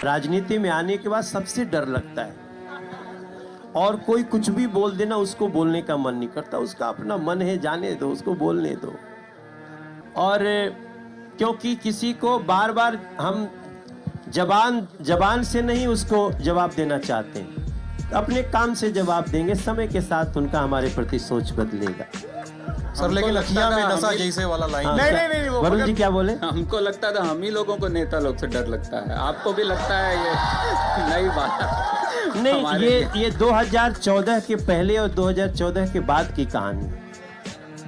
राजनीति में आने के बाद सबसे डर लगता है, और कोई कुछ भी बोल देना उसको बोलने का मन नहीं करता। उसका अपना मन है, जाने दो, उसको बोलने दो। और क्योंकि किसी को बार बार हम जबान से नहीं उसको जवाब देना चाहते हैं, अपने काम से जवाब देंगे। समय के साथ उनका हमारे प्रति सोच बदलेगा। सर लेकिन लखिया में नशा जैसे वाला लाइन। नहीं वरुण जी क्या बोले? हमको लगता था हम ही लोगों को नेता लोग से डर लगता है, आपको भी लगता है ये नई बात? नहीं, ये 2014 के पहले और 2014 के बाद की कहानी।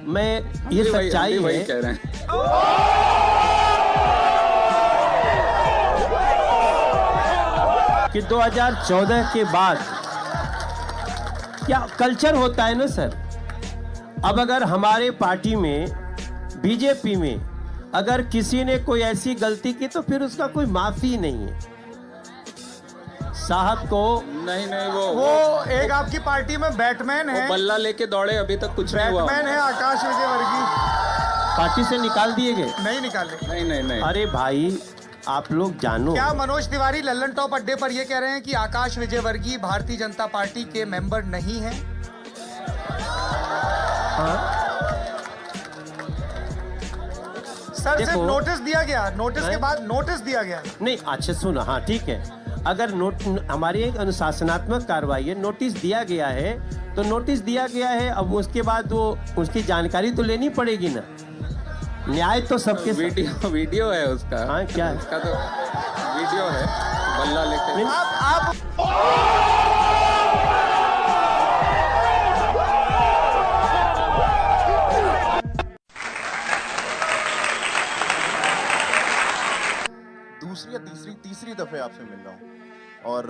मैं ये सच्चाई है, वही कह रहे हैं। कि 2014 के बाद क्या कल्चर होता है ना सर। अब अगर हमारे पार्टी में, बीजेपी में, अगर किसी ने कोई ऐसी गलती की तो फिर उसका कोई माफी नहीं है साहब को। नहीं वो एक आपकी पार्टी में बैटमैन है, बल्ला लेके दौड़े, अभी तक कुछ नहीं हुआ। बैटमैन है आकाश विजयवर्गीय, पार्टी से निकाल दिए गए? नहीं निकाले। नहीं। अरे भाई आप लोग जानो, क्या मनोज तिवारी लल्लन टॉप अड्डे पर ये कह रहे हैं कि आकाश विजयवर्गीय भारतीय जनता पार्टी के मेंबर नहीं हैं? सर सिर्फ नोटिस दिया गया, नोटिस के बाद नोटिस दिया गया। नहीं, अच्छा सुनो, हाँ ठीक है। अगर हमारी एक अनुशासनात्मक कार्रवाई है, नोटिस दिया गया है तो नोटिस दिया गया है। अब उसके बाद वो उसकी जानकारी तो लेनी पड़ेगी ना। न्याय तो सबके वीडियो है उसका। हाँ क्या है? उसका तो वीडियो है, बल्ला लेके। आप दूसरी या तीसरी दफे आपसे मिल रहा हूँ, और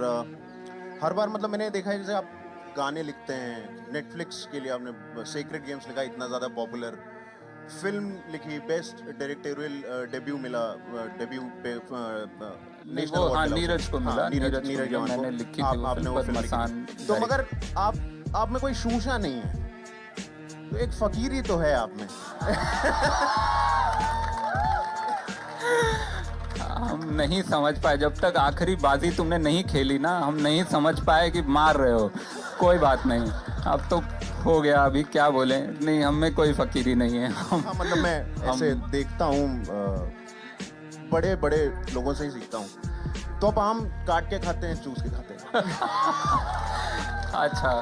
हर बार मतलब मैंने देखा है जैसे आप गाने लिखते हैं, नेटफ्लिक्स के लिए आपने सेक्रेड गेम्स लिखा, इतना ज़्यादा पॉपुलर फिल्म लिखी, बेस्ट डायरेक्टोरियल डेब्यू मिला, डेब्यू पे नेशनल अवार्ड नीरज को मिला। नीरज मैंने लिखी थी आपने वो फिल्म लिखी। तो मगर आप में कोई शूशा नहीं है, तो एक फकीरी तो है आप में। हम नहीं समझ पाए, जब तक आखिरी बाजी तुमने नहीं खेली ना, हम नहीं समझ पाए कि मार रहे हो। कोई बात नहीं, अब तो हो गया, अभी क्या बोले। नहीं, हम में कोई फकीरी नहीं है। मतलब मैं ऐसे देखता हूँ, बड़े बड़े लोगों से ही सीखता हूँ। तो आप आम काट के खाते हैं, चूस के खाते हैं? अच्छा,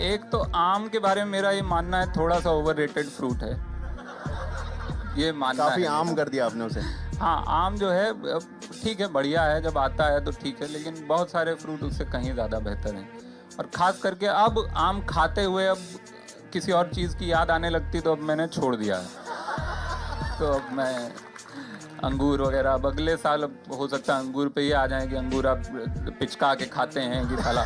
एक तो आम के बारे में मेरा ये मानना है थोड़ा सा ओवररेटेड फ्रूट है, ये मानना काफी है। आम कर दिया आपने उसे। हाँ, आम जो है ठीक है, बढ़िया है, जब आता है तो ठीक है, लेकिन बहुत सारे फ्रूट उससे कहीं ज़्यादा बेहतर हैं। और ख़ास करके अब आम खाते हुए अब किसी और चीज़ की याद आने लगती तो अब मैंने छोड़ दिया है। तो अब मैं अंगूर वगैरह, अब अगले साल अब हो सकता है अंगूर पे ही आ जाए कि अंगूर आप पिचका के खाते हैं कि साला।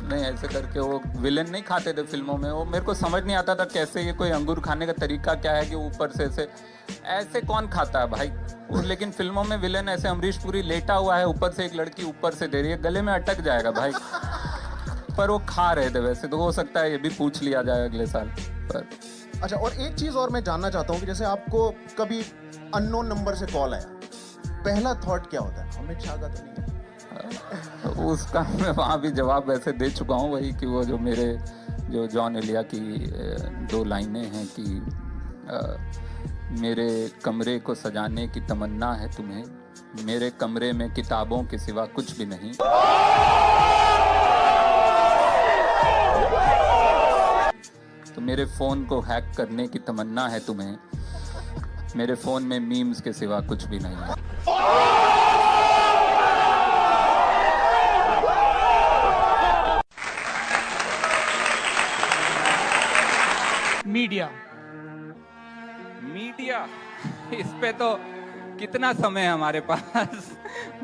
नहीं, ऐसे करके वो विलेन नहीं खाते थे फिल्मों में, वो मेरे को समझ नहीं आता था कैसे ये कोई अंगूर खाने का तरीका क्या है कि ऊपर से ऐसे कौन खाता है भाई वो। लेकिन फिल्मों में विलेन ऐसे अमरीश पुरी लेटा हुआ है, ऊपर से एक लड़की ऊपर से दे रही है, गले में अटक जाएगा भाई। पर वो खा रहे थे, वैसे तो हो सकता है ये भी पूछ लिया जाए अगले साल पर। अच्छा, और एक चीज और मैं जानना चाहता हूँ कि जैसे आपको कभी अननोन नंबर से कॉल आया, पहला थॉट क्या होता है? अमित शाह का तो नहीं है? उसका मैं वहाँ भी जवाब वैसे दे चुका हूँ, वही कि वो जो मेरे जो जॉन एलिया की 2 लाइनें हैं कि मेरे कमरे को सजाने की तमन्ना है तुम्हें, मेरे कमरे में किताबों के सिवा कुछ भी नहीं। तो मेरे फ़ोन को हैक करने की तमन्ना है तुम्हें, मेरे फ़ोन में मीम्स के सिवा कुछ भी नहीं है। मीडिया इस पे तो कितना समय है हमारे पास।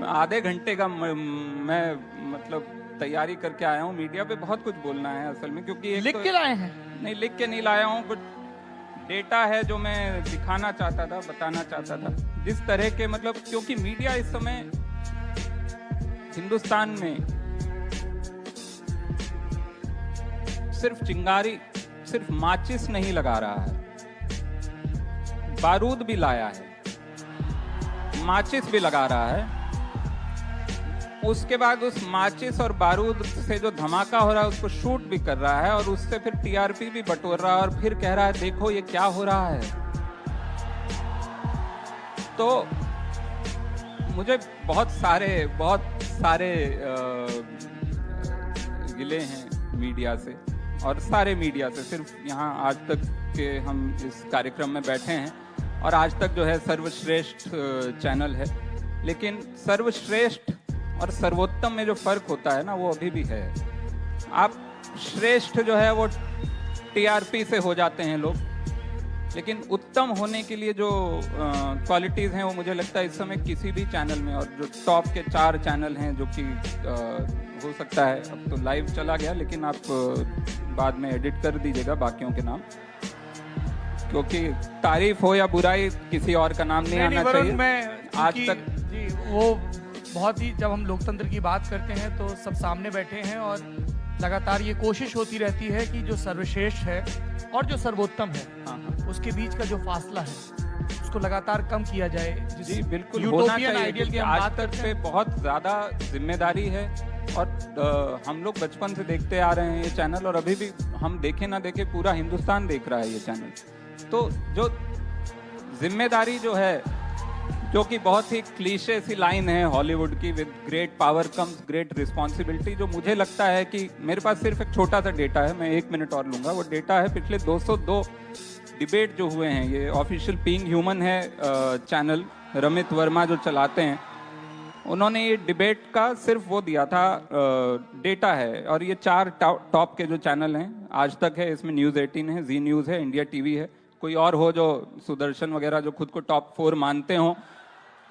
आधे घंटे का मैं मतलब तैयारी करके आया हूँ। मीडिया पे बहुत कुछ बोलना है असल में, क्योंकि लिख के लाए हैं? नहीं, लिख के नहीं लाया हूँ, कुछ डेटा है जो मैं दिखाना चाहता था, बताना चाहता था जिस तरह के, मतलब क्योंकि मीडिया इस समय हिंदुस्तान में सिर्फ चिंगारी, सिर्फ माचिस नहीं लगा रहा है, बारूद भी लाया है। माचिस भी लगा रहा है। उसके बाद उस माचिस और बारूद से जो धमाका हो रहा है उसको शूट भी कर रहा है और उससे फिर टीआरपी भी बटोर रहा है और फिर कह रहा है देखो ये क्या हो रहा है। तो मुझे बहुत सारे गिले हैं मीडिया से, और सारे मीडिया से, सिर्फ यहाँ आज तक के हम इस कार्यक्रम में बैठे हैं और आज तक जो है सर्वश्रेष्ठ चैनल है, लेकिन सर्वश्रेष्ठ और सर्वोत्तम में जो फर्क होता है ना वो अभी भी है। आप श्रेष्ठ जो है वो टीआरपी से हो जाते हैं लोग, लेकिन उत्तम होने के लिए जो क्वालिटीज़ हैं वो मुझे लगता है इस समय किसी भी चैनल में, और जो टॉप के 4 चैनल हैं जो कि हो सकता है अब तो लाइव चला गया, लेकिन आप बाद में एडिट कर दीजिएगा बाकियों के नाम, क्योंकि तारीफ हो या बुराई किसी और का नाम नहीं आना चाहिए। मैं आज तक जी वो बहुत ही, जब हम लोकतंत्र की बात करते हैं तो सब सामने बैठे हैं और लगातार ये कोशिश होती रहती है कि जो सर्वश्रेष्ठ है और जो सर्वोत्तम है उसके बीच का जो फासला है उसको लगातार कम किया जाए। जी बिल्कुल होना चाहिए, आइडियल की हम आज बात तक करते पे हैं। बहुत बहुत ज़्यादा जिम्मेदारी है और हम लोग बचपन से देखते आ रहे हैं ये चैनल, और अभी भी हम देखे ना देखे पूरा हिंदुस्तान देख रहा है ये चैनल। तो जो जिम्मेदारी जो है, जो कि बहुत ही क्लीशे सी लाइन है हॉलीवुड की, with great power comes great responsibility, जो मुझे लगता है कि मेरे पास सिर्फ एक छोटा सा डेटा है, मैं 1 मिनट और लूंगा। वो डेटा है पिछले 202 डिबेट जो हुए हैं, ये ऑफिशियल बीइंग ह्यूमन है चैनल, रमित वर्मा जो चलाते हैं, उन्होंने ये डिबेट का सिर्फ वो दिया था डेटा है, और ये 4 टॉप के जो चैनल हैं आज तक है, इसमें न्यूज़ 18 है, जी न्यूज़ है, इंडिया टीवी है, कोई और हो जो सुदर्शन वगैरह जो खुद को टॉप 4 मानते हो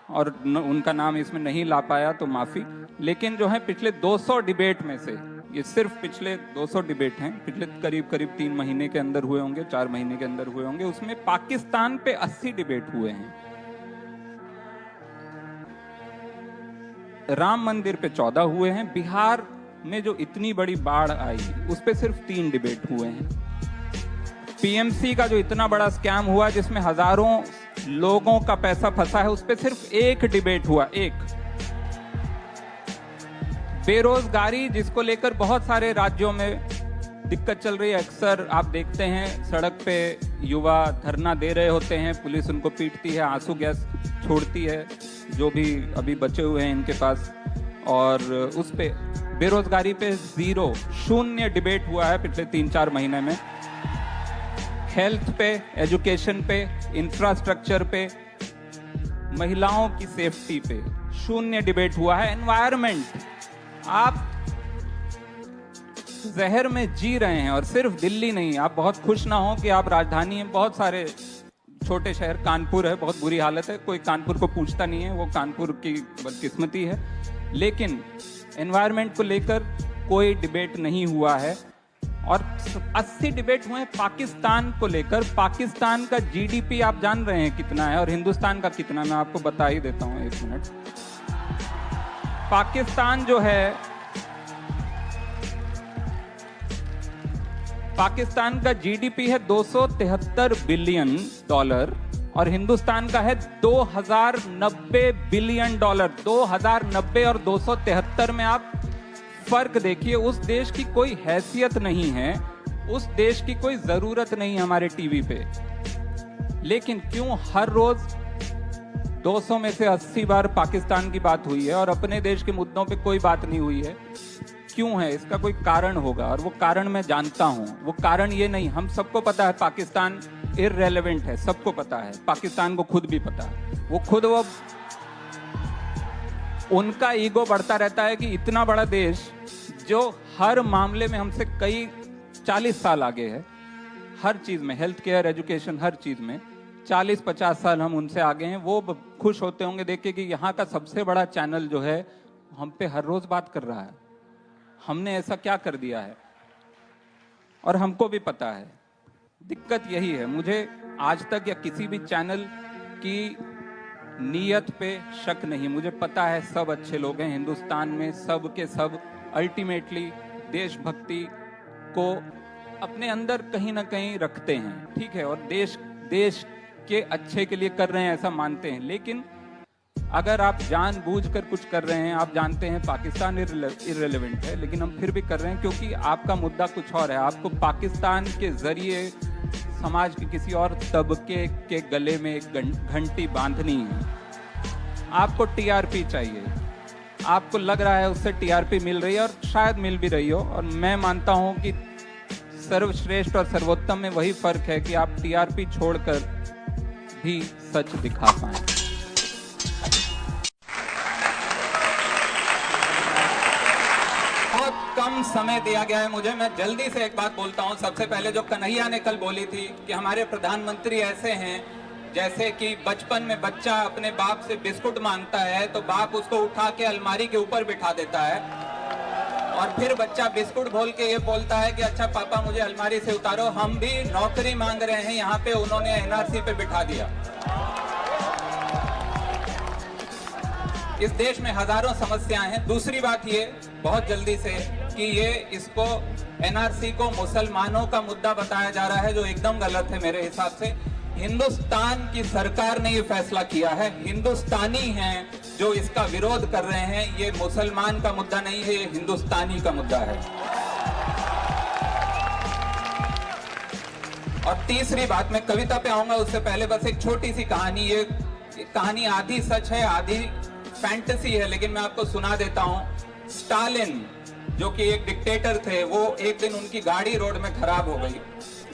और उनका नाम इसमें नहीं ला पाया तो माफ़ी। लेकिन जो है पिछले 200 डिबेट में से, ये सिर्फ पिछले 200 डिबेट हैं, पिछले करीब 3 महीने के अंदर हुए होंगे, 4 महीने के अंदर हुए होंगे, उसमें पाकिस्तान पे 80 डिबेट हुए हैं, राम मंदिर पे 14 हुए हैं, बिहार में जो इतनी बड़ी बाढ़ आई उस पे सिर्फ 3 डिबेट हुए हैं, पीएमसी का जो इतना बड़ा स्कैम हुआ जिसमें हजारों लोगों का पैसा फंसा है उस पे सिर्फ 1 डिबेट हुआ, 1। बेरोजगारी जिसको लेकर बहुत सारे राज्यों में दिक्कत चल रही है, अक्सर आप देखते हैं सड़क पे युवा धरना दे रहे होते हैं, पुलिस उनको पीटती है, आंसू गैस छोड़ती है, जो भी अभी बचे हुए हैं इनके पास, और उस पे बेरोजगारी पे 0 डिबेट हुआ है पिछले 3-4 महीने में। हेल्थ पे, एजुकेशन पे, इंफ्रास्ट्रक्चर पे, महिलाओं की सेफ्टी पे 0 डिबेट हुआ है। एनवायरमेंट, आप जहर में जी रहे हैं, और सिर्फ दिल्ली नहीं, आप बहुत खुश ना हो कि आप राजधानी में, बहुत सारे छोटे शहर, कानपुर है, बहुत बुरी हालत है, कोई कानपुर को पूछता नहीं है, वो कानपुर की बदकिस्मती है, लेकिन एनवायरमेंट को लेकर कोई डिबेट नहीं हुआ है। और 80 डिबेट हुए पाकिस्तान को लेकर। पाकिस्तान का जीडीपी आप जान रहे हैं कितना है और हिंदुस्तान का कितना, मैं आपको बता ही देता हूं, 1 मिनट। पाकिस्तान जो है, पाकिस्तान का जीडीपी है $273 बिलियन और हिंदुस्तान का है $2090 बिलियन। 2090 और 273 में आप फर्क देखिए। उस देश की कोई हैसियत नहीं है, उस देश की कोई जरूरत नहीं है हमारे टीवी पे, लेकिन क्यों हर रोज 200 में से 80 बार पाकिस्तान की बात हुई है और अपने देश के मुद्दों पे कोई बात नहीं हुई है? क्यों है? इसका कोई कारण होगा, और वो कारण मैं जानता हूं। वो कारण ये नहीं, हम सबको पता है पाकिस्तान इररेलेवेंट है, सबको पता है, पाकिस्तान को खुद भी पता है। वो उनका ईगो बढ़ता रहता है कि इतना बड़ा देश जो हर मामले में हमसे कई 40 साल आगे है, हर चीज में, हेल्थ केयर, एजुकेशन, हर चीज में 40-50 साल हम उनसे आगे हैं। वो खुश होते होंगे देख के कि यहाँ का सबसे बड़ा चैनल जो है हम पे हर रोज बात कर रहा है, हमने ऐसा क्या कर दिया है, और हमको भी पता है। दिक्कत यही है। मुझे आज तक या किसी भी चैनल की नीयत पे शक नहीं, मुझे पता है सब अच्छे लोग हैं हिंदुस्तान में, सब के सब अल्टीमेटली देशभक्ति को अपने अंदर कहीं ना कहीं रखते हैं, ठीक है, और देश के अच्छे के लिए कर रहे हैं ऐसा मानते हैं। लेकिन अगर आप जानबूझकर कुछ कर रहे हैं, आप जानते हैं पाकिस्तान इर्रेलेवेंट है, लेकिन हम फिर भी कर रहे हैं क्योंकि आपका मुद्दा कुछ और है। आपको पाकिस्तान के जरिए समाज के किसी और तबके के गले में एक घंटी बांधनी है। आपको टीआरपी चाहिए, आपको लग रहा है उससे टीआरपी मिल रही है और शायद मिल भी रही हो। और मैं मानता हूं कि सर्वश्रेष्ठ और सर्वोत्तम में वही फर्क है कि आप टीआरपी छोड़कर भी सच दिखा पाएं। बहुत कम समय दिया गया है मुझे, मैं जल्दी से एक बात बोलता हूं। सबसे पहले जो कन्हैया ने कल बोली थी कि हमारे प्रधानमंत्री ऐसे हैं जैसे कि बचपन में बच्चा अपने बाप से बिस्कुट मांगता है तो बाप उसको उठा के अलमारी के ऊपर बिठा देता है और फिर बच्चा बिस्कुट बोल के ये बोलता है कि अच्छा पापा मुझे अलमारी से उतारो। हम भी नौकरी मांग रहे हैं, यहाँ पे उन्होंने एनआरसी पे बिठा दिया। इस देश में हजारों समस्याएं हैं। दूसरी बात ये बहुत जल्दी से कि ये इसको एनआरसी को मुसलमानों का मुद्दा बताया जा रहा है, जो एकदम गलत है मेरे हिसाब से। हिंदुस्तान की सरकार ने ये फैसला किया है, हिंदुस्तानी हैं जो इसका विरोध कर रहे हैं। ये मुसलमान का मुद्दा नहीं है, ये हिंदुस्तानी का मुद्दा है। और तीसरी बात, मैं कविता पे आऊंगा उससे पहले बस एक छोटी सी कहानी। ये कहानी आधी सच है आधी फैंटेसी है, लेकिन मैं आपको सुना देता हूं। स्टालिन जो कि एक डिक्टेटर थे, वो एक दिन उनकी गाड़ी रोड में खराब हो गई।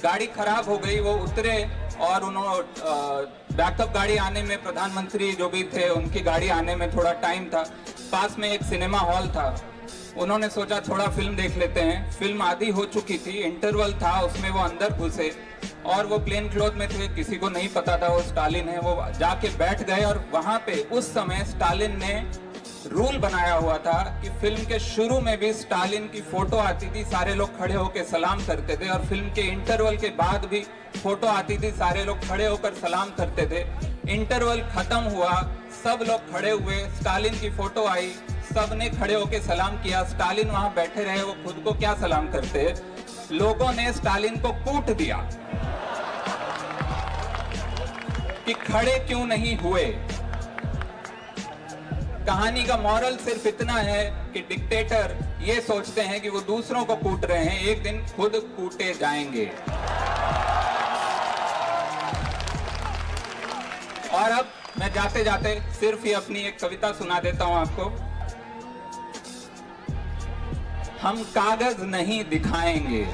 गाड़ी खराब हो गई, वो उतरे और उन्होंने बैकअप गाड़ी आने में, प्रधानमंत्री जो भी थे उनकी गाड़ी आने में थोड़ा टाइम था। पास में एक सिनेमा हॉल था, उन्होंने सोचा थोड़ा फिल्म देख लेते हैं। फिल्म आधी हो चुकी थी, इंटरवल था, उसमें वो अंदर घुसे और वो प्लेन क्लॉथ में थे, किसी को नहीं पता था वो स्टालिन है। वो जाके बैठ गए और वहां पे उस समय स्टालिन ने रूल बनाया हुआ था कि फिल्म के शुरू में भी स्टालिन की फोटो आती थी, सारे लोग खड़े होकर सलाम करते थे, और फिल्म के इंटरवल के बाद भी फोटो आती थी, सारे लोग खड़े होकर सलाम करते थे। इंटरवल खत्म हुआ, सब लोग खड़े हुए, स्टालिन की फोटो आई, सबने खड़े होकर सलाम किया। स्टालिन वहां बैठे रहे, वो खुद को क्या सलाम करते, लोगों ने स्टालिन को कूट दिया कि खड़े क्यों नहीं हुए। कहानी का मॉरल सिर्फ इतना है कि डिक्टेटर ये सोचते हैं कि वो दूसरों को कूट रहे हैं, एक दिन खुद कूटे जाएंगे। और अब मैं जाते जाते सिर्फ ये अपनी एक कविता सुना देता हूं आपको। हम कागज नहीं दिखाएंगे,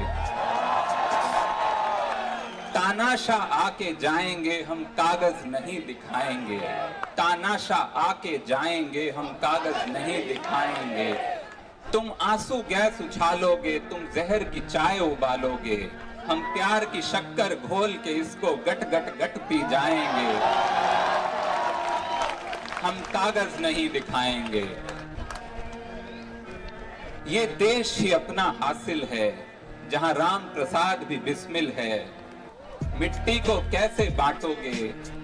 तानाशाह आके जाएंगे, हम कागज नहीं दिखाएंगे। तानाशाह आके जाएंगे, हम कागज नहीं दिखाएंगे। तुम आंसू गैस उछालोगे, तुम जहर की चाय उबालोगे, हम प्यार की शक्कर घोल के इसको गट गट गट पी जाएंगे। हम कागज नहीं दिखाएंगे। ये देश ही अपना हासिल है, जहां राम प्रसाद भी बिस्मिल है। मिट्टी को कैसे बांटोगे,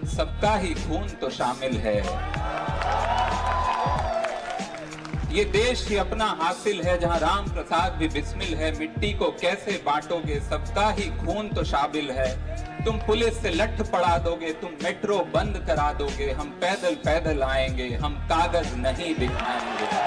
सबका ही खून तो शामिल है। ये देश ही अपना हासिल है, जहां राम प्रसाद भी बिस्मिल है। मिट्टी को कैसे बांटोगे, सबका ही खून तो शामिल है। तुम पुलिस से लठ पड़ा दोगे, तुम मेट्रो बंद करा दोगे, हम पैदल पैदल आएंगे, हम कागज नहीं दिखाएंगे।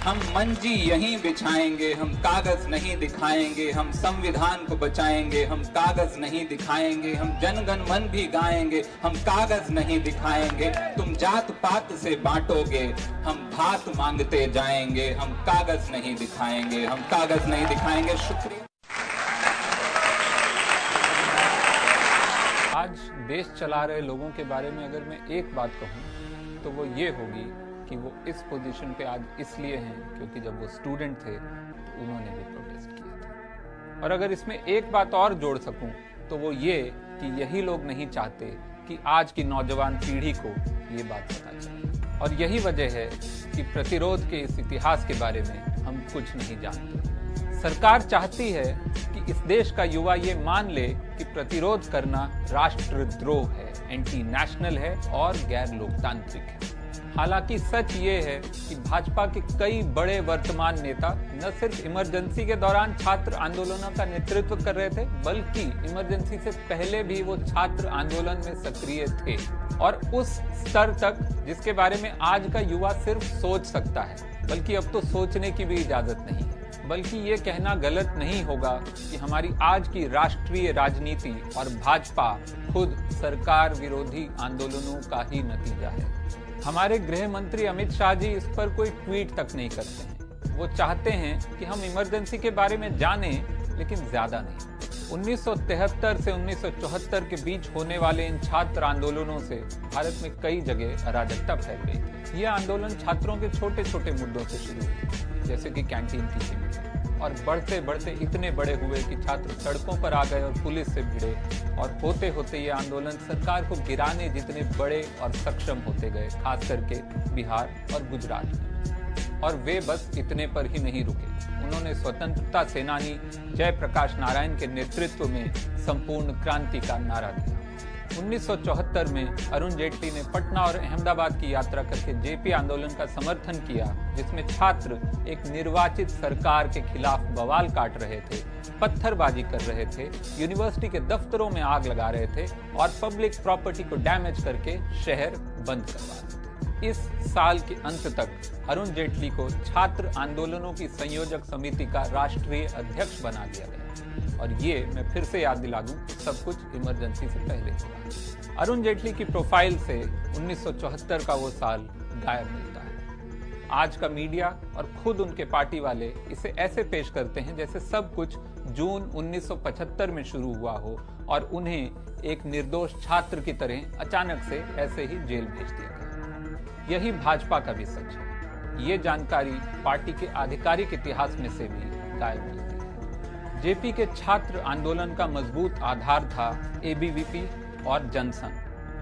हम मंजी यहीं बिछाएंगे, हम कागज नहीं दिखाएंगे। हम संविधान को बचाएंगे, हम कागज नहीं दिखाएंगे। हम जनगण मन भी गाएंगे, हम कागज नहीं दिखाएंगे। तुम जात पात से बांटोगे, हम भात मांगते जाएंगे, हम कागज नहीं दिखाएंगे, हम कागज नहीं दिखाएंगे। शुक्रिया। आज देश चला रहे लोगों के बारे में अगर मैं एक बात कहूँ तो वो ये होगी कि वो इस पोजीशन पे आज इसलिए हैं क्योंकि जब वो स्टूडेंट थे तो उन्होंने भी प्रोटेस्ट किया था। और अगर इसमें एक बात और जोड़ सकूं तो वो ये कि यही लोग नहीं चाहते कि आज की नौजवान पीढ़ी को ये बात पता चले। और यही वजह है कि प्रतिरोध के इस इतिहास के बारे में हम कुछ नहीं जानते। सरकार चाहती है कि इस देश का युवा ये मान ले कि प्रतिरोध करना राष्ट्रद्रोह है, एंटी नेशनल है और गैर लोकतांत्रिक है। हालांकि सच ये है कि भाजपा के कई बड़े वर्तमान नेता न सिर्फ इमरजेंसी के दौरान छात्र आंदोलनों का नेतृत्व कर रहे थे, बल्कि इमरजेंसी से पहले भी वो छात्र आंदोलन में सक्रिय थे, और उस स्तर तक जिसके बारे में आज का युवा सिर्फ सोच सकता है, बल्कि अब तो सोचने की भी इजाजत नहीं है। बल्कि ये कहना गलत नहीं होगा कि हमारी आज की राष्ट्रीय राजनीति और भाजपा खुद सरकार विरोधी आंदोलनों का ही नतीजा है। हमारे गृह मंत्री अमित शाह जी इस पर कोई ट्वीट तक नहीं करते हैं। वो चाहते हैं कि हम इमरजेंसी के बारे में जानें, लेकिन ज्यादा नहीं। 1973 से 1974 के बीच होने वाले इन छात्र आंदोलनों से भारत में कई जगह अराजकता फैल गई थी। ये आंदोलन छात्रों के छोटे छोटे मुद्दों से शुरू हुए, जैसे कि कैंटीन की कीमत, और बढ़ते बढ़ते इतने बड़े हुए कि छात्र सड़कों पर आ गए और पुलिस से भिड़े, और होते होते ये आंदोलन सरकार को गिराने जितने बड़े और सक्षम होते गए, खास करके बिहार और गुजरात में। और वे बस इतने पर ही नहीं रुके। उन्होंने स्वतंत्रता सेनानी जयप्रकाश नारायण के नेतृत्व में संपूर्ण क्रांति का नारा दिया। 1974 में अरुण जेटली ने पटना और अहमदाबाद की यात्रा करके जेपी आंदोलन का समर्थन किया, जिसमें छात्र एक निर्वाचित सरकार के खिलाफ बवाल काट रहे थे, पत्थरबाजी कर रहे थे, यूनिवर्सिटी के दफ्तरों में आग लगा रहे थे और पब्लिक प्रॉपर्टी को डैमेज करके शहर बंद करवा रहे थे। इस साल के अंत तक अरुण जेटली को छात्र आंदोलनों की संयोजक समिति का राष्ट्रीय अध्यक्ष बना दिया गया, और ये मैं फिर से याद दिला दूं, सब कुछ इमरजेंसी से पहले हुआ। अरुण जेटली की प्रोफाइल से 1974 का वो साल गायब मिलता है। आज का मीडिया और खुद उनके पार्टी वाले इसे ऐसे पेश करते हैं जैसे सब कुछ जून 1975 में शुरू हुआ हो और उन्हें एक निर्दोष छात्र की तरह अचानक से ऐसे ही जेल भेज दिया गया। यही भाजपा का भी सच है। ये जानकारी पार्टी के आधिकारिक इतिहास में से भी गायब मिलती है। जेपी के छात्र आंदोलन का मजबूत आधार था एबीवीपी और जनसंघ,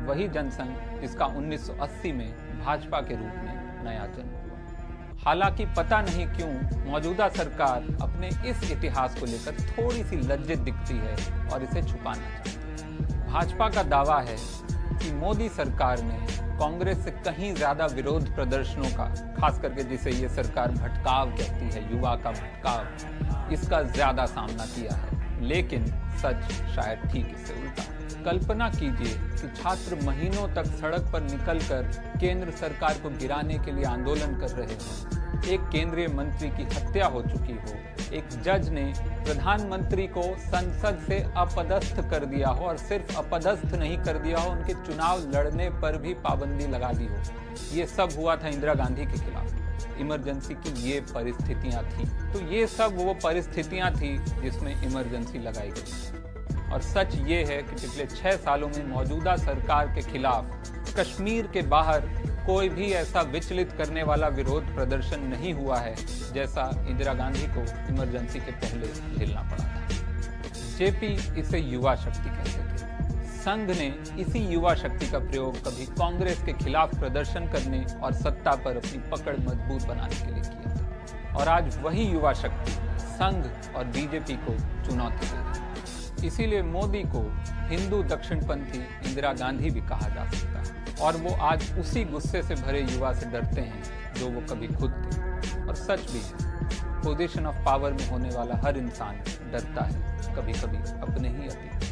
वही जनसंघ जिसका 1980 में भाजपा के रूप में नया जन्म हुआ। हालांकि पता नहीं क्यों मौजूदा सरकार अपने इस इतिहास को लेकर थोड़ी सी लज्जित दिखती है और इसे छुपाना चाहती है। भाजपा का दावा है कि मोदी सरकार ने कांग्रेस से कहीं ज्यादा विरोध प्रदर्शनों का, खास करके जिसे ये सरकार भटकाव कहती है, युवा का भटकाव, इसका ज्यादा सामना किया है। लेकिन सच शायद ठीक इससे उल्टा है। कल्पना कीजिए कि छात्र महीनों तक सड़क पर निकलकर केंद्र सरकार को गिराने के लिए आंदोलन कर रहे हों, एक केंद्रीय मंत्री की हत्या हो चुकी हो, एक जज ने प्रधानमंत्री को संसद से अपदस्थ कर दिया हो, और सिर्फ अपदस्थ नहीं कर दिया हो, उनके चुनाव लड़ने पर भी पाबंदी लगा दी हो। ये सब हुआ था इंदिरा गांधी के खिलाफ। इमरजेंसी की ये परिस्थितियां थी। तो ये सब वो परिस्थितियां थी जिसमें इमरजेंसी लगाई गई। और सच ये है कि पिछले 6 सालों में मौजूदा सरकार के खिलाफ कश्मीर के बाहर कोई भी ऐसा विचलित करने वाला विरोध प्रदर्शन नहीं हुआ है जैसा इंदिरा गांधी को इमरजेंसी के पहले झेलना पड़ा था। जेपी इसे युवा शक्ति कहते थे। संघ ने इसी युवा शक्ति का प्रयोग कभी कांग्रेस के खिलाफ प्रदर्शन करने और सत्ता पर अपनी पकड़ मजबूत बनाने के लिए किया था, और आज वही युवा शक्ति संघ और बीजेपी को चुनौती दे रही है। इसीलिए मोदी को हिंदू दक्षिणपंथी इंदिरा गांधी भी कहा जा सकता है, और वो आज उसी गुस्से से भरे युवा से डरते हैं जो वो कभी खुद थे। और सच भी है, पोजीशन ऑफ पावर में होने वाला हर इंसान डरता है कभी कभी अपने ही अतीत।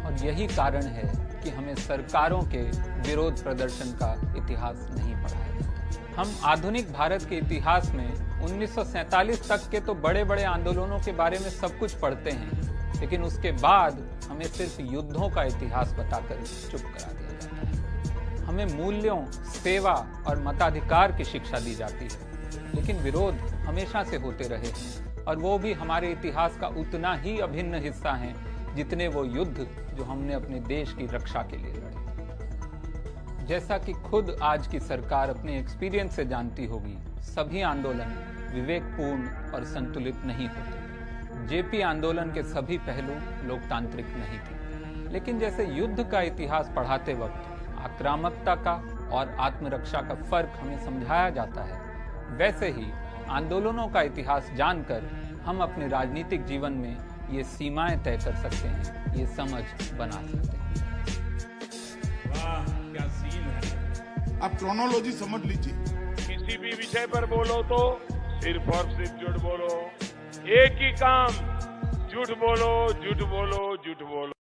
और यही कारण है कि हमें सरकारों के विरोध प्रदर्शन का इतिहास नहीं पढ़ाया जाता। हम आधुनिक भारत के इतिहास में 1947 तक के तो बड़े बड़े आंदोलनों के बारे में सब कुछ पढ़ते हैं, लेकिन उसके बाद हमें सिर्फ युद्धों का इतिहास बताकर चुप करा दिया जाता है। हमें मूल्यों, सेवा और मताधिकार की शिक्षा दी जाती है, लेकिन विरोध हमेशा से होते रहे हैं, और वो भी हमारे इतिहास का उतना ही अभिन्न हिस्सा हैं जितने वो युद्ध जो हमने अपने देश की रक्षा के लिए लड़े। जैसा कि खुद आज की सरकार अपने एक्सपीरियंस से जानती होगी, सभी आंदोलन विवेकपूर्ण और संतुलित नहीं होते। जेपी आंदोलन के सभी पहलू लोकतांत्रिक नहीं थे, लेकिन जैसे युद्ध का इतिहास पढ़ाते वक्त आक्रामकता का और आत्मरक्षा का फर्क हमें समझाया जाता है, वैसे ही आंदोलनों का इतिहास जानकर हम अपने राजनीतिक जीवन में ये सीमाएं तय कर सकते हैं, ये समझ बना सकते हैं। वाह क्या सीन है। आप क्रोनोलॉजी समझ लीजिए। किसी भी विषय पर बोलो तो सिर्फ और सिर्फ झूठ बोलो, एक ही काम, झूठ बोलो झूठ बोलो झूठ बोलो।